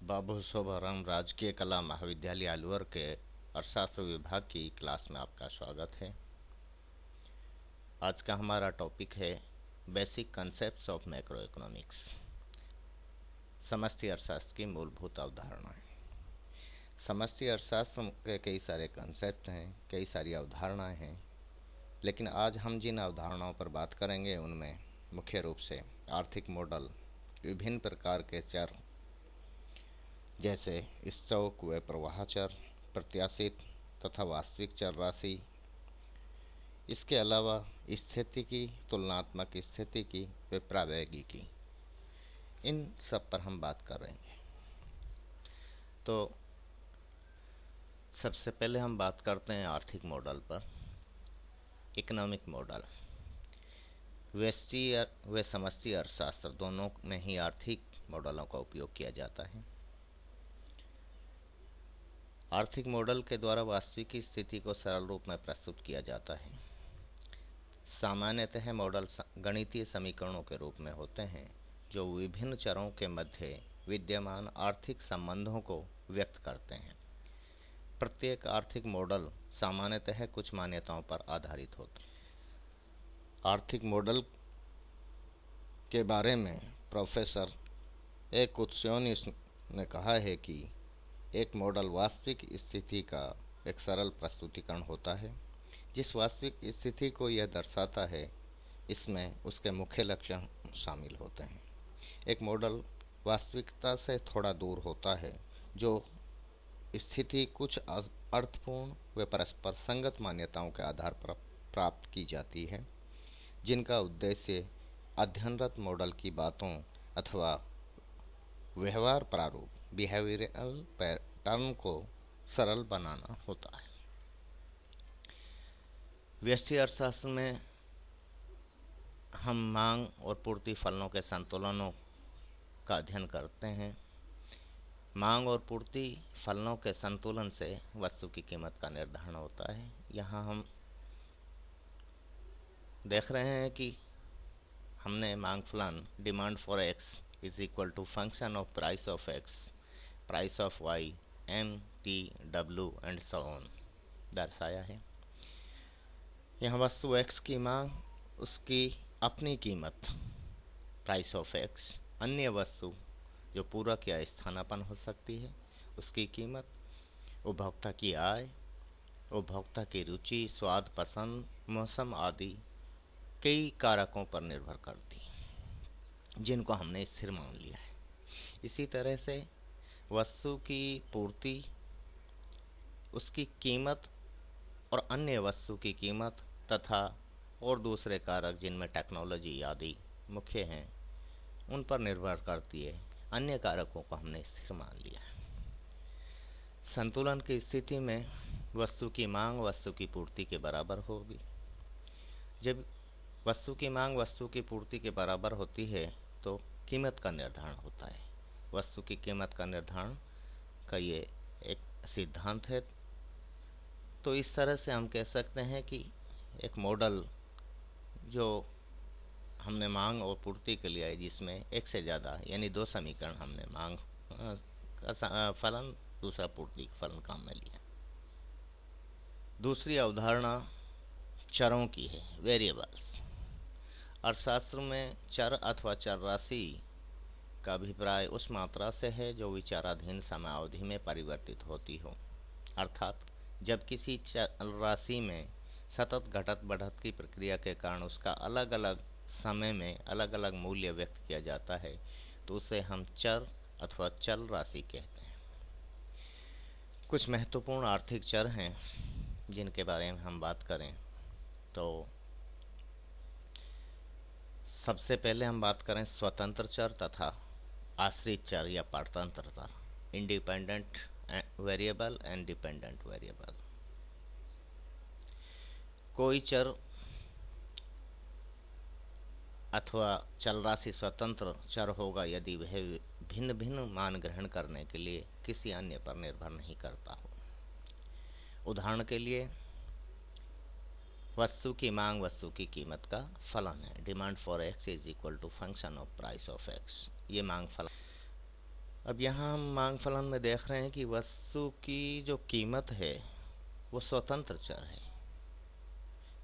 बाबू शोभाराम राजकीय कला महाविद्यालय अलवर के अर्थशास्त्र विभाग की क्लास में आपका स्वागत है। आज का हमारा टॉपिक है basic concepts of macro economics, समष्टि अर्थशास्त्र की मूलभूत अवधारणाएं। समष्टि अर्थशास्त्र के कई सारे कंसेप्ट हैं, कई सारी अवधारणाएं हैं, लेकिन आज हम जिन अवधारणाओं पर बात करेंगे उनमें मुख्य रूप से आर्थिक मॉडल, विभिन्न प्रकार के चर जैसे स्टॉक व प्रवाह चर, प्रत्याशित तथा वास्तविक चर राशि, इसके अलावा स्थितिकी, तुलनात्मक स्थितिकी व प्रावैगिकी, इन सब पर हम बात करेंगे। तो सबसे पहले हम बात करते हैं आर्थिक मॉडल पर। इकोनॉमिक मॉडल व्यष्टि व समष्टि अर्थशास्त्र दोनों में ही आर्थिक मॉडलों का उपयोग किया जाता है। आर्थिक मॉडल के द्वारा वास्तविक स्थिति को सरल रूप में प्रस्तुत किया जाता है। सामान्यतः मॉडल गणितीय समीकरणों के रूप में होते हैं जो विभिन्न चरों के मध्य विद्यमान आर्थिक संबंधों को व्यक्त करते हैं। प्रत्येक आर्थिक मॉडल सामान्यतः कुछ मान्यताओं पर आधारित होते हैं। आर्थिक मॉडल के बारे में प्रोफेसर ए कुत्स्योनिस ने कहा है कि एक मॉडल वास्तविक स्थिति का एक सरल प्रस्तुतिकरण होता है। जिस वास्तविक स्थिति को यह दर्शाता है, इसमें उसके मुख्य लक्षण शामिल होते हैं। एक मॉडल वास्तविकता से थोड़ा दूर होता है, जो स्थिति कुछ अर्थपूर्ण व परस्पर संगत मान्यताओं के आधार पर प्राप्त की जाती है, जिनका उद्देश्य अध्ययनरत मॉडल की बातों अथवा व्यवहार प्रारूप बिहेवियरल पैटर्न को सरल बनाना होता है। व्यष्टि अर्थशास्त्र में हम मांग और पूर्ति फलनों के संतुलनों का अध्ययन करते हैं। मांग और पूर्ति फलनों के संतुलन से वस्तु की कीमत का निर्धारण होता है। यहाँ हम देख रहे हैं कि हमने मांग फलन demand for X is equal to function of price of X, price of Y, M, T, W and so on दर्शाया है। यहाँ वस्तु एक्स की मांग, उसकी अपनी कीमत प्राइस ऑफ एक्स, अन्य वस्तु जो पूरक या स्थानापन्न हो सकती है उसकी कीमत, उपभोक्ता की आय, उपभोक्ता की रुचि, स्वाद, पसंद, मौसम आदि कई कारकों पर निर्भर करती है जिनको हमने स्थिर मान लिया है। इसी तरह से वस्तु की पूर्ति, उसकी कीमत और अन्य वस्तु की कीमत तथा और दूसरे कारक जिनमें टेक्नोलॉजी आदि मुख्य हैं, उन पर निर्भर करती है। अन्य कारकों को हमने स्थिर मान लिया है। संतुलन की स्थिति में वस्तु की मांग वस्तु की पूर्ति के बराबर होगी। जब वस्तु की मांग वस्तु की पूर्ति के बराबर होती है तो कीमत का निर्धारण होता है। वस्तु की कीमत का निर्धारण का ये एक सिद्धांत है। तो इस तरह से हम कह सकते हैं कि एक मॉडल जो हमने मांग और पूर्ति के लिए, जिसमें एक से ज़्यादा यानी दो समीकरण हमने मांग का फलन, दूसरा पूर्ति फलन काम में लिया। दूसरी अवधारणा चरों की है, वेरिएबल्स। अर्थशास्त्र में चर अथवा चर राशि का अभिप्राय उस मात्रा से है जो विचाराधीन समयावधि में परिवर्तित होती हो। अर्थात जब किसी चर राशि में सतत घटत बढ़त की प्रक्रिया के कारण उसका अलग अलग समय में अलग अलग मूल्य व्यक्त किया जाता है तो उसे हम चर अथवा चल राशि कहते हैं। कुछ महत्वपूर्ण आर्थिक चर हैं जिनके बारे में हम बात करें तो सबसे पहले हम बात करें स्वतंत्र चर तथा आश्रित चर या परतंत्र चर, independent variable and dependent variable. कोई चर अथवा चल राशि स्वतंत्र चर होगा यदि वह भिन्न भिन्न मान ग्रहण करने के लिए किसी अन्य पर निर्भर नहीं करता हो। उदाहरण के लिए वस्तु की मांग वस्तु की कीमत का फलन है। Demand for X is equal to function of price of X, ये मांग फलन। अब यहाँ हम मांग फलन में देख रहे हैं कि वस्तु की जो कीमत है वो स्वतंत्र चर है।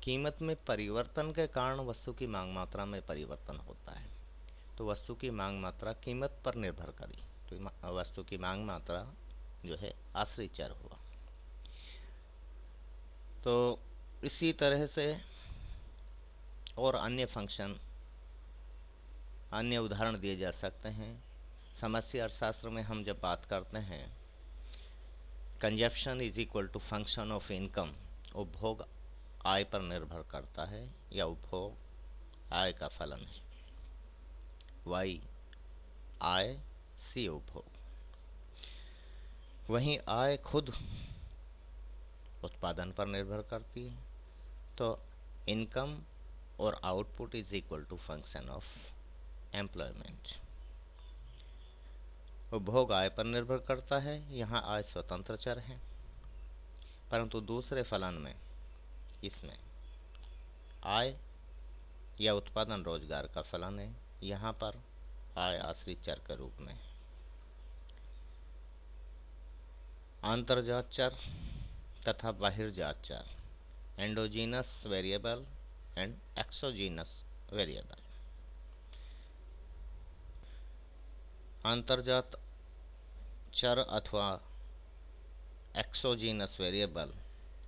कीमत में परिवर्तन के कारण वस्तु की मांग मात्रा में परिवर्तन होता है। तो वस्तु की मांग मात्रा कीमत पर निर्भर करी, तो वस्तु की मांग मात्रा जो है आश्रित चर हुआ। तो इसी तरह से और अन्य फंक्शन, अन्य उदाहरण दिए जा सकते हैं। समस्या अर्थशास्त्र में हम जब बात करते हैं consumption is equal to function of income, उपभोग आय पर निर्भर करता है या उपभोग आय का फलन है। वाई आय, सी उपभोग। वहीं आय खुद उत्पादन पर निर्भर करती है। तो इनकम और output is equal to function of employment. उपभोग आय पर निर्भर करता है, यहाँ आय स्वतंत्र चर है, परंतु दूसरे फलन में इसमें आय या उत्पादन रोजगार का फलन है, यहाँ पर आय आश्रित चर के रूप में। अंतर्जात चर तथा बहिर्जात चर, endogenous variable and exogenous variable. अंतर्जात चर अथवा एक्सोजीनस वेरिएबल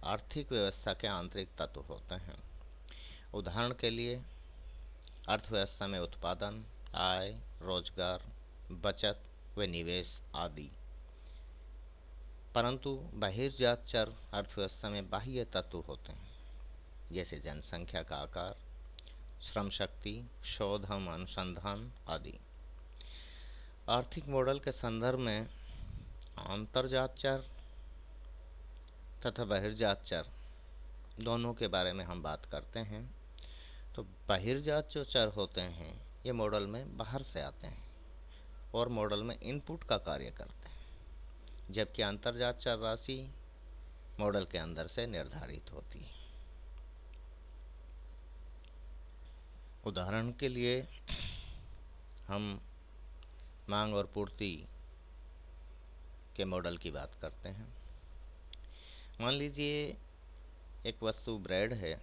आर्थिक व्यवस्था के आंतरिक तत्व होते हैं। उदाहरण के लिए अर्थव्यवस्था में उत्पादन, आय, रोजगार, बचत व निवेश आदि। परंतु बहिर्जात चर अर्थव्यवस्था में बाह्य तत्व होते हैं, जैसे जनसंख्या का आकार, श्रम शक्ति, शोध एवं अनुसंधान आदि। आर्थिक मॉडल के संदर्भ में अंतर्जात चर तथा बहिर्जात चर दोनों के बारे में हम बात करते हैं। तो बहिर्जात जो चर होते हैं ये मॉडल में बाहर से आते हैं और मॉडल में इनपुट का कार्य करते हैं, जबकि अंतर्जात चर राशि मॉडल के अंदर से निर्धारित होती है। उदाहरण के लिए हम मांग और पूर्ति के मॉडल की बात करते हैं। मान लीजिए एक वस्तु ब्रेड है,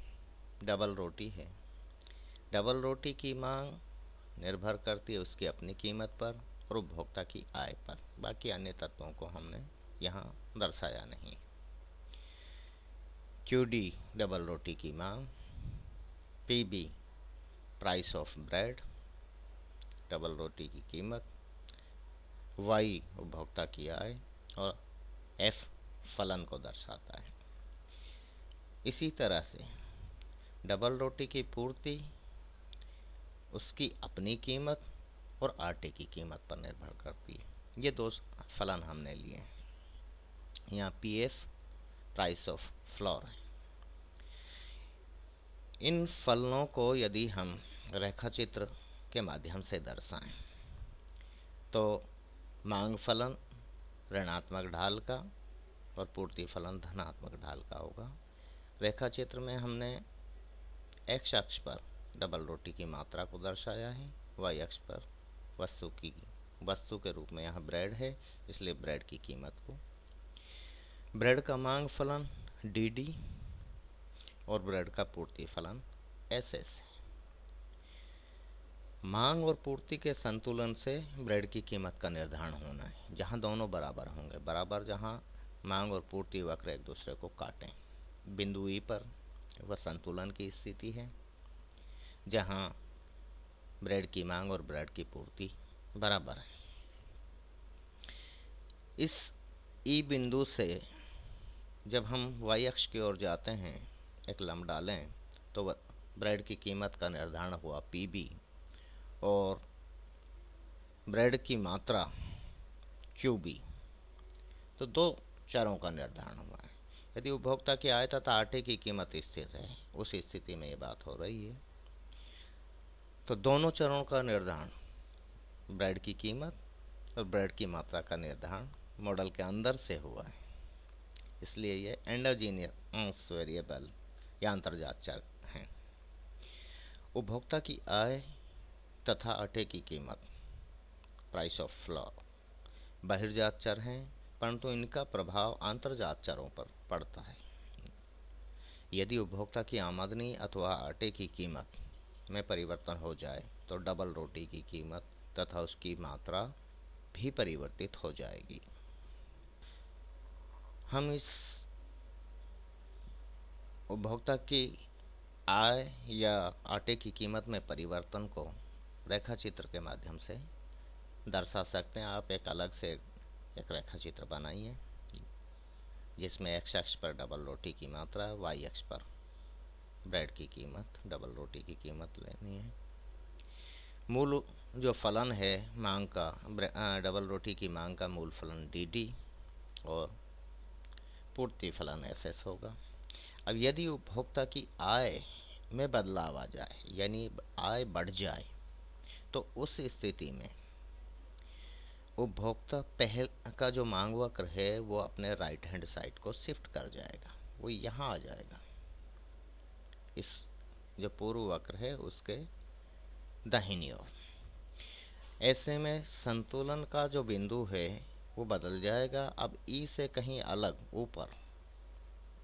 डबल रोटी है। डबल रोटी की मांग निर्भर करती है उसकी अपनी कीमत पर और उपभोक्ता की आय पर। बाकी अन्य तत्वों को हमने यहाँ दर्शाया नहीं। QD डबल रोटी की मांग, PB price of bread, double रोटी की कीमत, Y उपभोक्ता की आय और F फलन को दर्शाता है। इसी तरह से डबल रोटी की पूर्ति उसकी अपनी कीमत और आटे की कीमत पर निर्भर करती है। ये दो फलन हमने लिए हैं। यहाँ PF प्राइस ऑफ फ्लोर है। इन फलनों को यदि हम रेखाचित्र के माध्यम से दर्शाएं तो मांग फलन ऋणात्मक ढाल का और पूर्ति फलन धनात्मक ढाल का होगा। रेखाचित्र में हमने एक्स अक्ष पर डबल रोटी की मात्रा को दर्शाया है, वाई अक्ष पर वस्तु के रूप में यहाँ ब्रेड है, इसलिए ब्रेड की कीमत को। ब्रेड का मांग फलन DD और ब्रेड का पूर्ति फलन SS है। मांग और पूर्ति के संतुलन से ब्रेड की कीमत का निर्धारण होना है, जहाँ दोनों बराबर होंगे। बराबर जहाँ मांग और पूर्ति वक्र एक दूसरे को काटें। बिंदु E पर वह संतुलन की स्थिति है, जहाँ ब्रेड की मांग और ब्रेड की पूर्ति बराबर है। इस E बिंदु से जब हम Y अक्ष की ओर जाते हैं, एक लंब डालें, तो ब्रेड की कीमत का निर्धारण हुआ PB और ब्रेड की मात्रा QB। तो दो चरों का निर्धारण हुआ है। यदि उपभोक्ता की आय तथा आटे की कीमत स्थिर है, उस स्थिति में ये बात हो रही है। तो दोनों चरों का निर्धारण, ब्रेड की कीमत और ब्रेड की मात्रा का निर्धारण मॉडल के अंदर से हुआ है। इसलिए ये एंडोजीनियस वेरिएबल या अंतर्जात चर हैं। उपभोक्ता की आय तथा आटे की कीमत प्राइस ऑफ फ्लोर बहिर्जात चर हैं, परंतु इनका प्रभाव आंतरजात चरों पर पड़ता है। यदि उपभोक्ता की आमदनी अथवा आटे की कीमत में परिवर्तन हो जाए तो डबल रोटी की कीमत तथा उसकी मात्रा भी परिवर्तित हो जाएगी। हम इस उपभोक्ता की आय या आटे की कीमत में परिवर्तन को रेखा चित्र के माध्यम से दर्शा सकते हैं। आप एक अलग से एक रेखा चित्र बनाइए जिसमें एक्स अक्ष पर डबल रोटी की मात्रा, वाई अक्ष पर ब्रेड की कीमत, डबल रोटी की कीमत लेनी है। मूल जो फलन है मांग का, डबल रोटी की मांग का मूल फलन डी और पूर्ति फलन एस होगा। अब यदि उपभोक्ता की आय में बदलाव आ जाए यानी आय बढ़ जाए तो उस स्थिति में उपभोक्ता पहल का जो मांग वक्र है वो अपने राइट हैंड साइड को शिफ्ट कर जाएगा, वो यहाँ आ जाएगा। इस जो पूर्व वक्र है उसके दाहिनी ओर। ऐसे में संतुलन का जो बिंदु है वो बदल जाएगा। अब ई से कहीं अलग ऊपर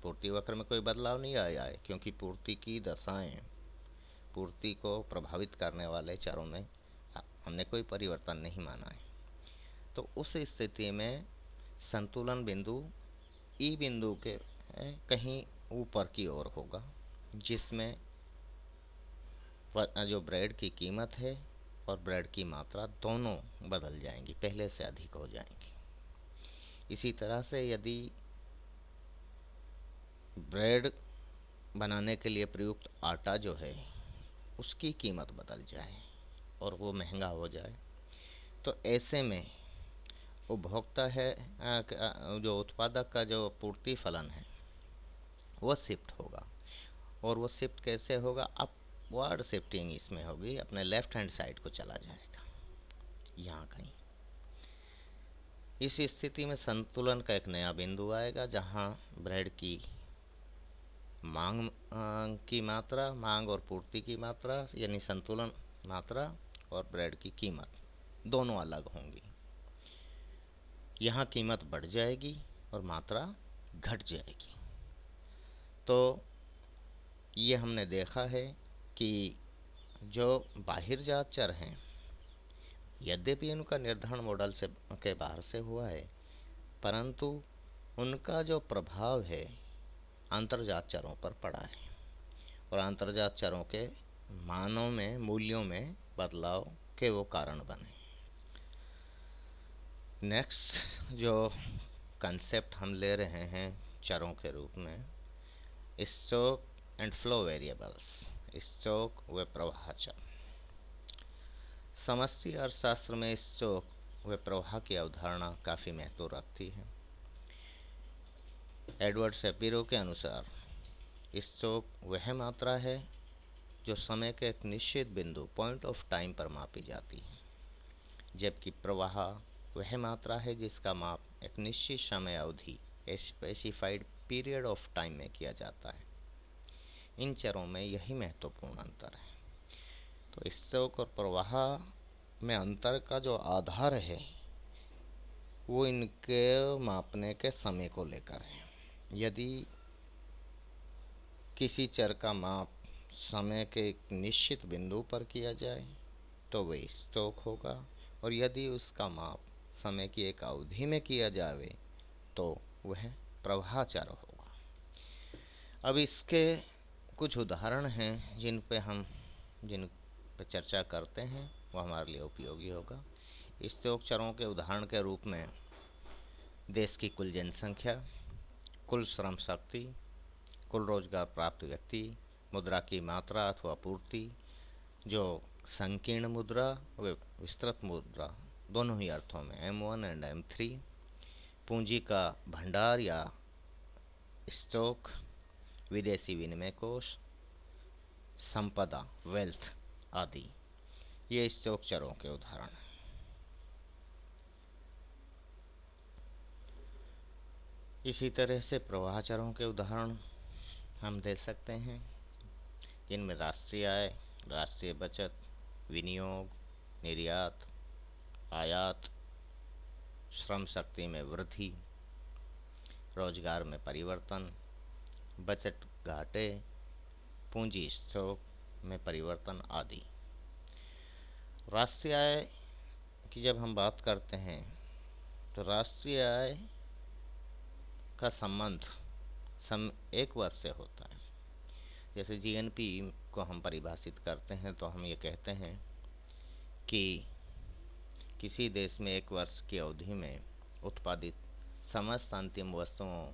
पूर्ति वक्र में कोई बदलाव नहीं आया है, क्योंकि पूर्ति की दशाएं, पूर्ति को प्रभावित करने वाले चरों में हमने कोई परिवर्तन नहीं माना है। तो उस स्थिति में संतुलन बिंदु ई बिंदु के कहीं ऊपर की ओर होगा, जिसमें जो ब्रेड की कीमत है और ब्रेड की मात्रा दोनों बदल जाएंगी, पहले से अधिक हो जाएंगी। इसी तरह से यदि ब्रेड बनाने के लिए प्रयुक्त आटा जो है उसकी कीमत बदल जाए और वो महंगा हो जाए तो ऐसे में उपभोक्ता है जो उत्पादक का जो पूर्ति फलन है वो शिफ्ट होगा। और वो शिफ्ट कैसे होगा? अपवर्ड शिफ्टिंग इसमें होगी, अपने लेफ्ट हैंड साइड को चला जाएगा यहाँ कहीं। इस स्थिति में संतुलन का एक नया बिंदु आएगा जहाँ ब्रेड की मांग की मात्रा, मांग और पूर्ति की मात्रा यानी संतुलन मात्रा और ब्रेड की कीमत दोनों अलग होंगी। यहाँ कीमत बढ़ जाएगी और मात्रा घट जाएगी। तो ये हमने देखा है कि जो बाहिर्जात चर हैं, यद्यपि उनका निर्धारण मॉडल से के बाहर से हुआ है, परंतु उनका जो प्रभाव है अंतर्जात चरों पर पड़ा है और अंतर्जात चरों के मानों में, मूल्यों में बदलाव के वो कारण बने। नेक्स्ट जो कंसेप्ट हम ले रहे हैं चरों के रूप में, stock and flow variables. Stock व प्रवाह चर। समष्टि अर्थशास्त्र में स्टोक व प्रवाह की अवधारणा काफ़ी महत्व रखती है। एडवर्ड शेपिरो के अनुसार स्टोक वह मात्रा है जो समय के एक निश्चित बिंदु, पॉइंट ऑफ टाइम पर मापी जाती है, जबकि प्रवाह वह मात्रा है जिसका माप एक निश्चित समय अवधि, स्पेसिफाइड पीरियड ऑफ टाइम में किया जाता है। इन चरों में यही महत्वपूर्ण अंतर है। तो स्टोक और प्रवाह में अंतर का जो आधार है वो इनके मापने के समय को लेकर है। यदि किसी चर का माप समय के एक निश्चित बिंदु पर किया जाए तो वह स्टोक होगा, और यदि उसका माप समय की एक अवधि में किया जाए तो वह प्रवाह चर होगा। अब इसके कुछ उदाहरण हैं जिन पे चर्चा करते हैं, वो हमारे लिए उपयोगी होगा। स्टोक चरों के उदाहरण के रूप में देश की कुल जनसंख्या, कुल श्रम शक्ति, कुल रोजगार प्राप्त व्यक्ति, मुद्रा की मात्रा अथवा पूर्ति, जो संकीर्ण मुद्रा व विस्तृत मुद्रा दोनों ही अर्थों में M1 एंड M3, पूंजी का भंडार या स्टॉक, विदेशी विनिमय कोष, संपदा, वेल्थ आदि, ये स्टॉक चरों के उदाहरण हैं। इसी तरह से प्रवाह चरों के उदाहरण हम दे सकते हैं, जिनमें राष्ट्रीय आय, राष्ट्रीय बचत, विनियोग, निर्यात, आयात, श्रम शक्ति में वृद्धि, रोजगार में परिवर्तन, बचत घाटे, पूंजी स्टॉक में परिवर्तन आदि। राष्ट्रीय आय की जब हम बात करते हैं तो राष्ट्रीय आय का संबंध एक वर्ष से होता है। जैसे जीएनपी को हम परिभाषित करते हैं तो हम ये कहते हैं कि किसी देश में एक वर्ष की अवधि में उत्पादित समस्त अंतिम वस्तुओं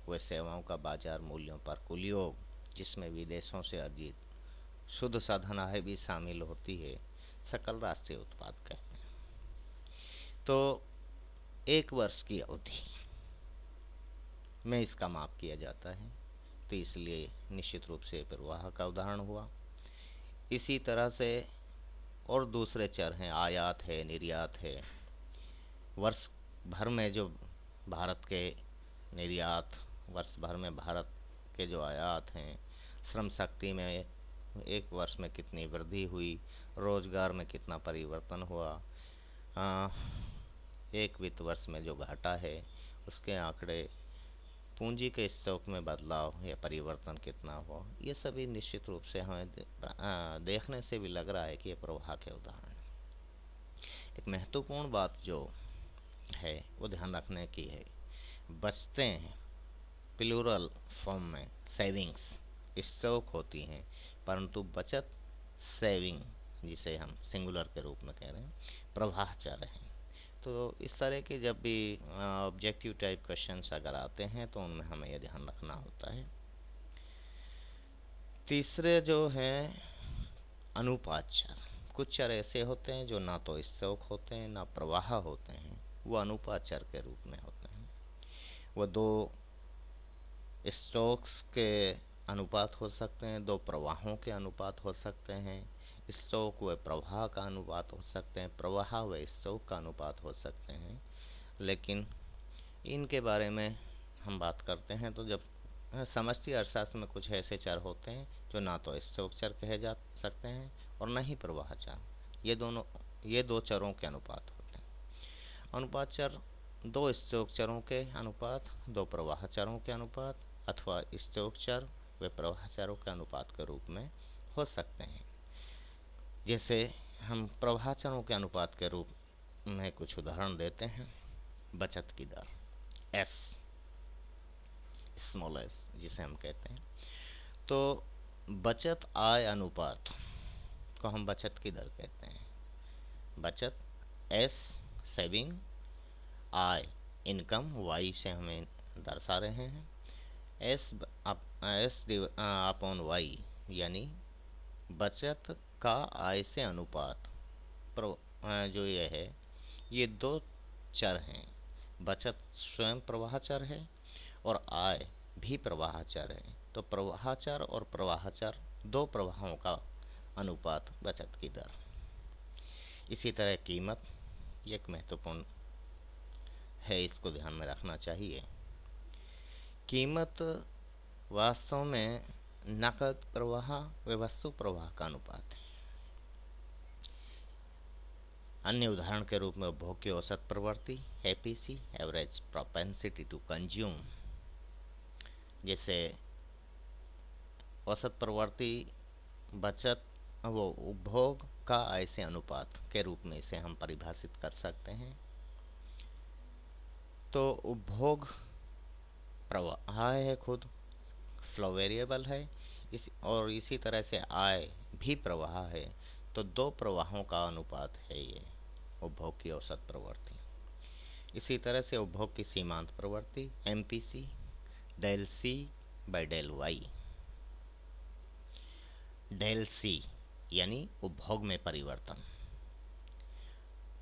व सेवाओं का बाजार मूल्यों पर कुल योग, जिसमें विदेशों से अर्जित शुद्ध साधन आय भी शामिल होती है, सकल राष्ट्रीय उत्पाद कहते हैं। तो एक वर्ष की अवधि में इसका माप किया जाता है, तो इसलिए निश्चित रूप से प्रवाह का उदाहरण हुआ। इसी तरह से और दूसरे चर हैं, आयात है, निर्यात है। वर्ष भर में जो भारत के निर्यात, वर्ष भर में भारत के जो आयात हैं, श्रम शक्ति में एक वर्ष में कितनी वृद्धि हुई, रोजगार में कितना परिवर्तन हुआ, एक वित्त वर्ष में जो घाटा है उसके आंकड़े, पूंजी के स्टॉक में बदलाव या परिवर्तन कितना हुआ, ये सभी निश्चित रूप से हमें देखने से भी लग रहा है कि ये प्रवाह के उदाहरण है। एक महत्वपूर्ण बात जो है वो ध्यान रखने की है, बचतें प्लूरल फॉर्म में सेविंग्स स्टॉक होती हैं, परंतु बचत सेविंग, जिसे हम सिंगुलर के रूप में कह रहे हैं, प्रवाह चर हैं। तो इस तरह के जब भी ऑब्जेक्टिव टाइप क्वेश्चंस अगर आते हैं तो उनमें हमें यह ध्यान रखना होता है। तीसरे जो हैं अनुपात चर। कुछ चर ऐसे होते हैं जो ना तो स्टॉक होते हैं ना प्रवाह होते हैं, वो अनुपात चर के रूप में होते हैं। वो दो स्टॉक्स के अनुपात हो सकते हैं, दो प्रवाहों के अनुपात हो सकते हैं, स्टॉक व प्रवाह का अनुपात हो सकते हैं, प्रवाह व स्टॉक का अनुपात हो सकते हैं। लेकिन इनके बारे में हम बात करते हैं तो जब समष्टि अर्थशास्त्र में कुछ ऐसे चर होते हैं जो ना तो स्टॉक चर कहे जा सकते हैं और न ही प्रवाह चर। ये दो चरों के अनुपात होते हैं। अनुपात चर दो स्टॉक चरों के अनुपात, दो प्रवाह चरों के अनुपात अथवा स्टॉक चर व प्रवाह चरों के अनुपात के रूप में हो सकते हैं। जैसे हम प्रवाह चरों के अनुपात के रूप में कुछ उदाहरण देते हैं। बचत की दर एस, स्मॉल एस जिसे हम कहते हैं, तो बचत आय अनुपात को हम बचत की दर कहते हैं। बचत एस सेविंग, आय इनकम, वाई से हमें दर्शा रहे हैं, एस अपॉन वाई यानी बचत का आय से अनुपात। जो ये है, ये दो चर हैं, बचत स्वयं प्रवाह चर है और आय भी प्रवाह चर है। तो प्रवाह चर और प्रवाह चर दो प्रवाहों का अनुपात बचत की दर। इसी तरह कीमत एक महत्वपूर्ण है, इसको ध्यान में रखना चाहिए। कीमत वास्तव में नकद प्रवाह व वस्तु प्रवाह का अनुपात है। अन्य उदाहरण के रूप में उपभोग की औसत प्रवृत्ति APC, average propensity to consume. जैसे औसत प्रवृत्ति बचत वो उपभोग का आय से अनुपात के रूप में इसे हम परिभाषित कर सकते हैं। तो उपभोग प्रवाह है, खुद फ्लो वेरिएबल है, इसी तरह से आय भी प्रवाह है। तो दो प्रवाहों का अनुपात है ये उपभोग की औसत प्रवृत्ति। इसी तरह से उपभोग की सीमांत प्रवृत्ति MPC, del C by del Y. Del C यानी उपभोग में परिवर्तन,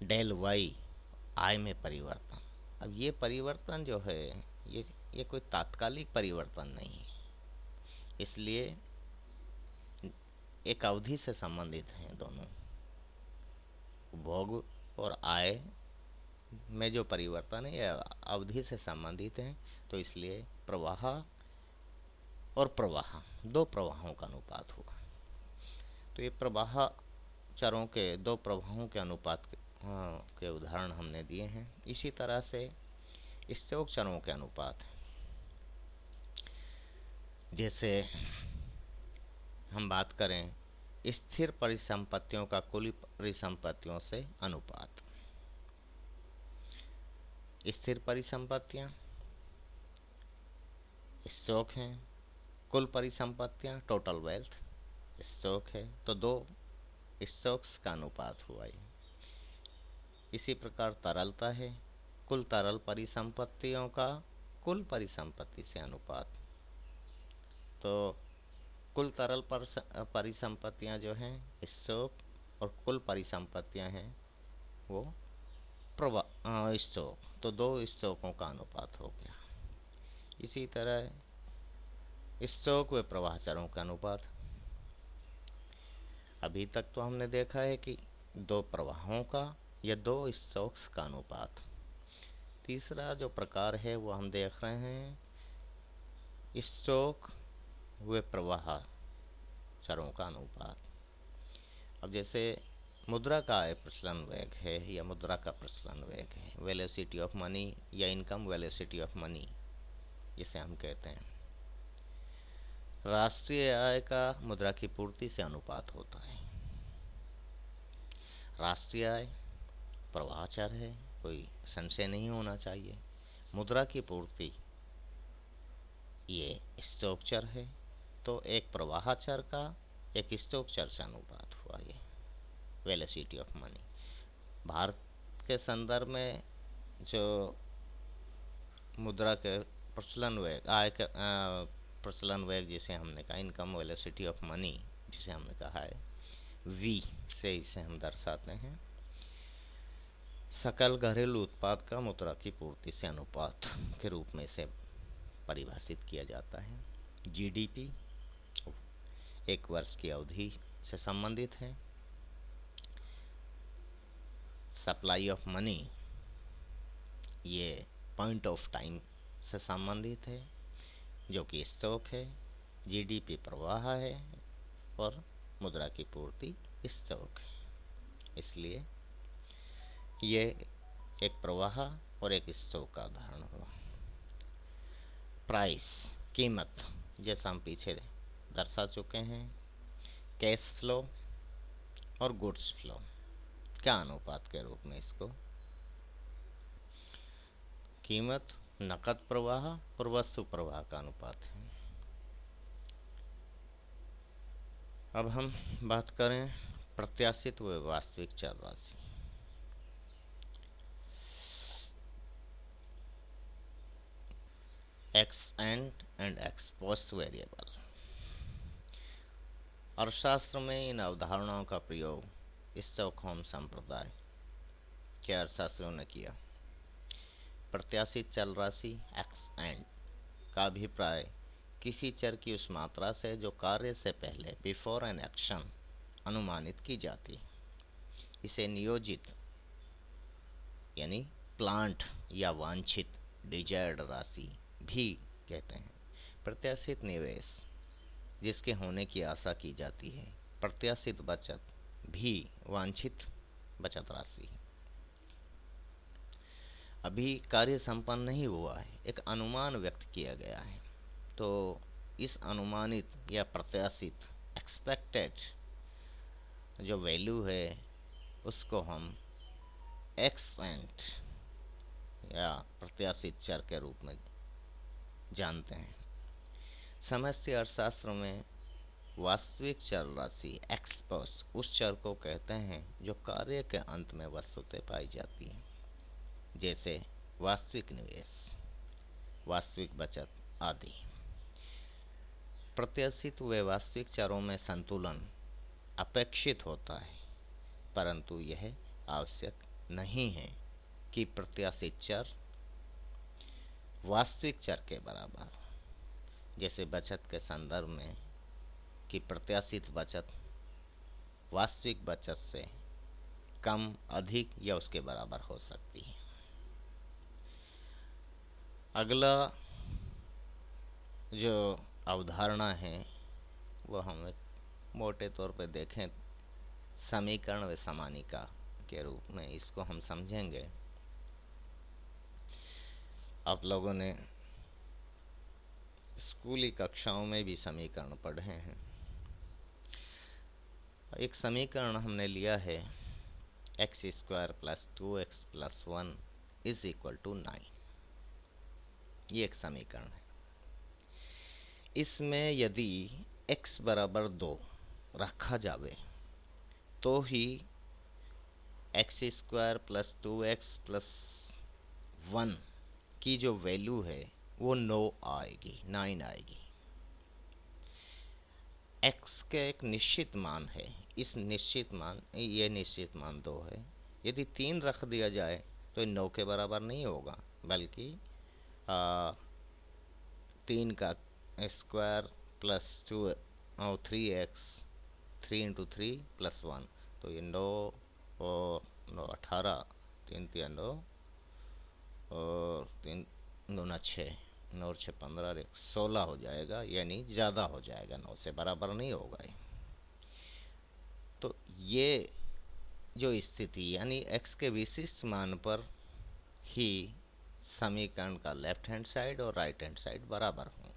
डेल वाई आय में परिवर्तन। अब ये परिवर्तन जो है ये कोई तात्कालिक परिवर्तन नहीं है, इसलिए एक अवधि से संबंधित हैं दोनों। उपभोग और आय में जो परिवर्तन है यह अवधि से संबंधित है, तो इसलिए प्रवाह और प्रवाह दो प्रवाहों का अनुपात हुआ। तो ये प्रवाह चरों के दो प्रवाहों के अनुपात के उदाहरण हमने दिए हैं। इसी तरह से स्टॉक चरों के अनुपात, जैसे हम बात करें स्थिर परिसंपत्तियों का कुल परिसंपत्तियों से अनुपात। स्थिर परिसंपत्तियां स्टॉक हैं, कुल परिसंपत्तियां टोटल वेल्थ स्टॉक है, तो दो स्टॉक्स का अनुपात हुआ ये। इसी प्रकार तरलता है, कुल तरल परिसंपत्तियों का कुल परिसंपत्ति से अनुपात। तो कुल तरल परिसंपत्तियां जो हैं स्टॉक, और कुल परिसंपत्तियां हैं वो प्रवाह स्टॉक, तो दो स्टॉकों का अनुपात हो गया। इसी तरह स्टॉक व प्रवाह चरों का अनुपात। अभी तक तो हमने देखा है कि दो प्रवाहों का या दो स्टॉक्स का अनुपात। तीसरा जो प्रकार है वो हम देख रहे हैं स्टॉक व प्रवाह चरों का अनुपात। अब जैसे मुद्रा का प्रचलन वेग है या मुद्रा का प्रचलन वेग है, वेलोसिटी ऑफ मनी या इनकम वेलोसिटी ऑफ मनी जिसे हम कहते हैं। राष्ट्रीय आय का मुद्रा की पूर्ति से अनुपात होता है। राष्ट्रीय आय प्रवाह चर है, कोई संशय नहीं होना चाहिए। मुद्रा की पूर्ति ये स्टॉक चर है, तो एक प्रवाह चर का एक स्टॉक चर से अनुपात हुआ ये वेलोसिटी ऑफ मनी। भारत के संदर्भ में जो मुद्रा के प्रचलन वेग, आय के प्रचलन वेग जिसे हमने कहा, इनकम वेलोसिटी ऑफ मनी जिसे हमने कहा है, वी से इसे हम दर्शाते हैं। सकल घरेलू उत्पाद का मुद्रा की पूर्ति से अनुपात के रूप में इसे परिभाषित किया जाता है। जीडीपी एक वर्ष की अवधि से संबंधित है। सप्लाई ऑफ मनी ये पॉइंट ऑफ टाइम से संबंधित है, जो कि स्टॉक है। जीडीपी प्रवाह है और मुद्रा की पूर्ति स्टॉक है। इसलिए ये एक प्रवाह और एक स्टॉक का उदाहरण हुआ। प्राइस कीमत, जैसा हम पीछे दर्शा चुके हैं, कैश फ्लो और गुड्स फ्लो, क्या अनुपात के रूप में इसको। कीमत नकद प्रवाह और वस्तु प्रवाह का अनुपात है। अब हम बात करें प्रत्याशित व वास्तविक चर राशि। X and x post variable. अर्थशास्त्र में इन अवधारणाओं का प्रयोग स्टॉकहोम संप्रदाय के अर्थशास्त्रियों ने किया। प्रत्याशित चल राशि एक्स एंड का अभिप्राय किसी चर की उस मात्रा से जो कार्य से पहले बिफोर एन एक्शन अनुमानित की जाती है। इसे नियोजित यानी प्लांट या वांछित डिजायर्ड राशि भी कहते हैं। प्रत्याशित निवेश जिसके होने की आशा की जाती है। प्रत्याशित बचत भी वांछित बचत राशि है। अभी कार्य संपन्न नहीं हुआ है, एक अनुमान व्यक्त किया गया है, तो इस अनुमानित या प्रत्याशित एक्सपेक्टेड जो वैल्यू है उसको हम एक्स एंड या प्रत्याशित चर के रूप में जानते हैं। समष्टि अर्थशास्त्र में वास्तविक चर राशि एक्स पोस्ट उस चर को कहते हैं जो कार्य के अंत में वस्तुतः पाई जाती है, जैसे वास्तविक निवेश, वास्तविक बचत आदि। प्रत्याशित व वास्तविक चरों में संतुलन अपेक्षित होता है, परंतु यह आवश्यक नहीं है कि प्रत्याशित चर वास्तविक चर के बराबर हो। जैसे बचत के संदर्भ में कि प्रत्याशित बचत वास्तविक बचत से कम, अधिक या उसके बराबर हो सकती है। अगला जो अवधारणा है वो हम मोटे तौर पे देखें समीकरण व समानिका के रूप में इसको हम समझेंगे। आप लोगों ने स्कूली कक्षाओं में भी समीकरण पढ़े हैं। एक समीकरण हमने लिया है x² + 2x + 1 = 9। ये एक समीकरण है। इसमें यदि x = 2 रखा जावे तो ही x² + 2x + 1 की जो वैल्यू है वो 9 आएगी। x का एक निश्चित मान है, ये निश्चित मान 2 है। यदि 3 रख दिया जाए तो 9 के बराबर नहीं होगा, बल्कि 3 का स्क्वायर प्लस 2 और 3x 3 × 3 + 1, तो ये 9 और 9 18, 3 × 3 9 और 3 2 6, 9 और 6 15, 16 हो जाएगा, यानी ज़्यादा हो जाएगा, 9 से बराबर नहीं होगा। तो ये जो स्थिति यानी x के विशिष्ट मान पर ही समीकरण का लेफ्ट हैंड साइड और राइट हैंड साइड बराबर होंगे।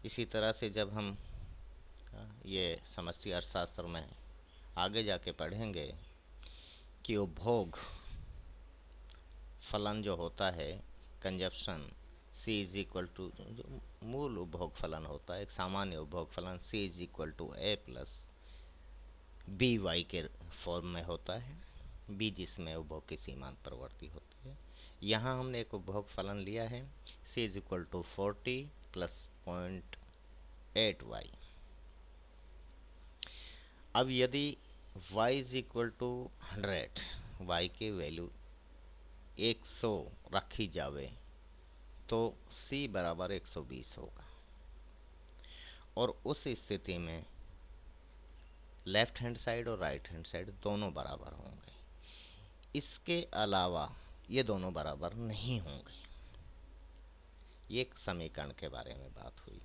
इसी तरह से जब हम ये समष्टि अर्थशास्त्र में आगे जाके पढ़ेंगे कि उपभोग फलन जो होता है, कंजप्शन C = जो मूल उपभोग फलन होता है, एक सामान्य उपभोग फलन C = A + BY के फॉर्म में होता है, B जिसमें उपभोग की सीमांत प्रवृत्ति होती है। यहाँ हमने एक उपभोग फलन लिया है C = 40 + 0.8y। अब यदि y = 100, y की वैल्यू 100 रखी जावे तो C = 120 होगा, और उस स्थिति में लेफ्ट हैंड साइड और राइट हैंड साइड दोनों बराबर होंगे। इसके अलावा ये दोनों बराबर नहीं होंगे। ये एक समीकरण के बारे में बात हुई।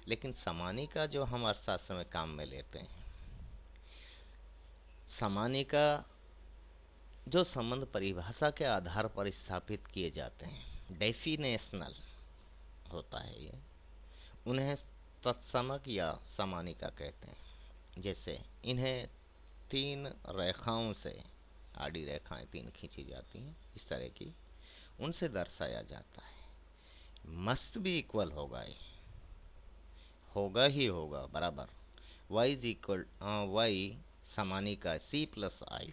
लेकिन समानिका जो हम अर्थशास्त्र में काम में लेते हैं, समानिका जो संबंध परिभाषा के आधार पर स्थापित किए जाते हैं, डेफिनेशनल होता है ये, उन्हें तत्समक या समानिका कहते हैं। जैसे इन्हें 3 रेखाओं से, आड़ी रेखाएं 3 खींची जाती हैं, इस तरह की, उनसे दर्शाया जाता है। मस्ट भी इक्वल होगा, ये होगा ही होगा बराबर। y समानिका C + I,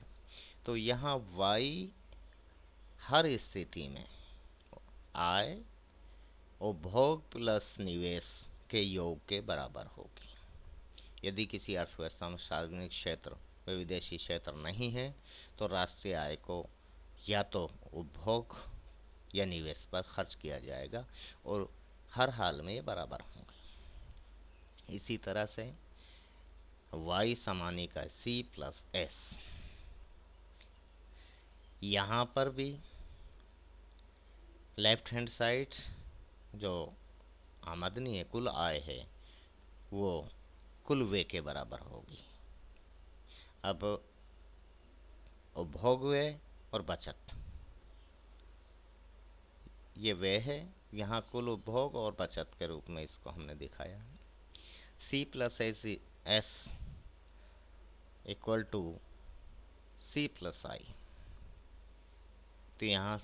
तो यहाँ y हर स्थिति में I उपभोग प्लस निवेश के योग के बराबर होगी। यदि किसी अर्थव्यवस्था में सार्वजनिक क्षेत्र व विदेशी क्षेत्र नहीं है तो राष्ट्रीय आय को या तो उपभोग या निवेश पर खर्च किया जाएगा, और हर हाल में ये बराबर होंगे। इसी तरह से y समानिका C + S, यहाँ पर भी लेफ्ट हैंड साइड जो आमदनी है, कुल आय है, वो कुल व्यय के बराबर होगी। अब उपभोग व्यय और बचत, ये व्यय है, यहाँ कुल उपभोग और बचत के रूप में इसको हमने दिखाया है। C + S = C + I, तो यहाँ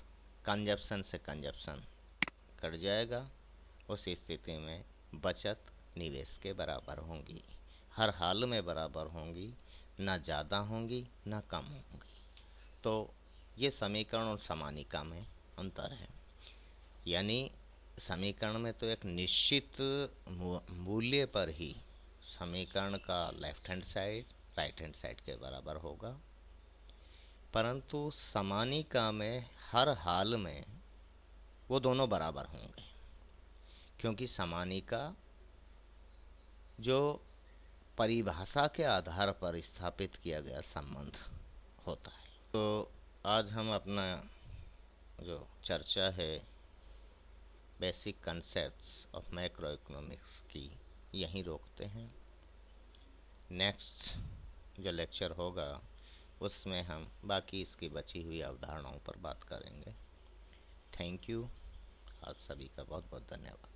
कंजप्शन से कंजप्शन कट जाएगा। उस स्थिति में बचत निवेश के बराबर होंगी, हर हाल में बराबर होंगी, ना ज़्यादा होंगी ना कम होंगी। तो ये समीकरण और समानिका में अंतर है। यानी समीकरण में तो एक निश्चित मूल्य पर ही समीकरण का left hand side right hand side के बराबर होगा, परंतु समानिका में हर हाल में वो दोनों बराबर होंगे, क्योंकि समानिका जो परिभाषा के आधार पर स्थापित किया गया संबंध होता है। तो आज हम अपना जो चर्चा है basic concepts of macro economics की यहीं रोकते हैं। नेक्स्ट जो लेक्चर होगा उसमें हम बाकी इसकी बची हुई अवधारणाओं पर बात करेंगे। Thank you. आप सभी का बहुत बहुत धन्यवाद।